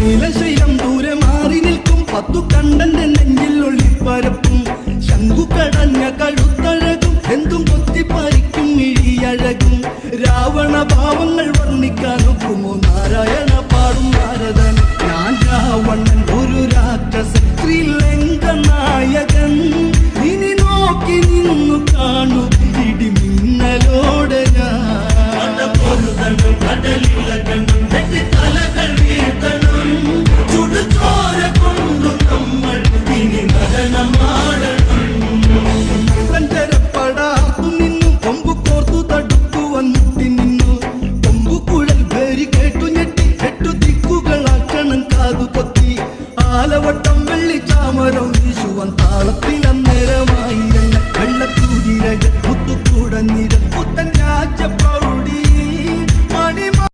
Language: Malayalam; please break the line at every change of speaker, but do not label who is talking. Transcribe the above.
നീലശൈലം ദൂരെ മാറി നിൽക്കും പത്തു കണ്ടന്റെ നെഞ്ചിൽ ഒളിപ്പരപ്പും ശങ്കുകടഞ്ഞ കഴുത്തഴകും എന്തും കൊത്തിപ്പറിക്കും ഇഴിയഴകും രാവണ ഭാവങ്ങൾ വർണ്ണിക്കാനൊക്കുമോ നാരായണ പാടും നാരദൻ ഞാൻ രാവണൻ ഒരു രാക്ഷസൻ ശ്രീലങ്ക നായകൻ ഇനി നോക്കി നിന്നു കാണു ഇടിമിന്നലോടെ ഞാൻ കടലിളകണം തലകൾ വീഴ്ത്തണം ചുടുചോര കൊണ്ടു നമ്മൾ ഇനി നടനമാടണം സഞ്ചരപ്പെടാത്തു നിന്നു കൊമ്പു കോർത്തു തടുക്കുവാൻ മുട്ടി നിന്നു കൊമ്പുകുഴൽ പേരി കേട്ടു ഞെട്ടി എട്ടു ദിക്കുകളാക്കണം കാതു കൊത്തി ആലവട്ടം വെള്ളി ചാമരം വീശുവാൻ താളത്തിലന്നേരമായി വെള്ളത്തൂരിരകൾ മുത്തുകൂട നിര പുത്തൻ രാജ പ്രൗഢി മണിമ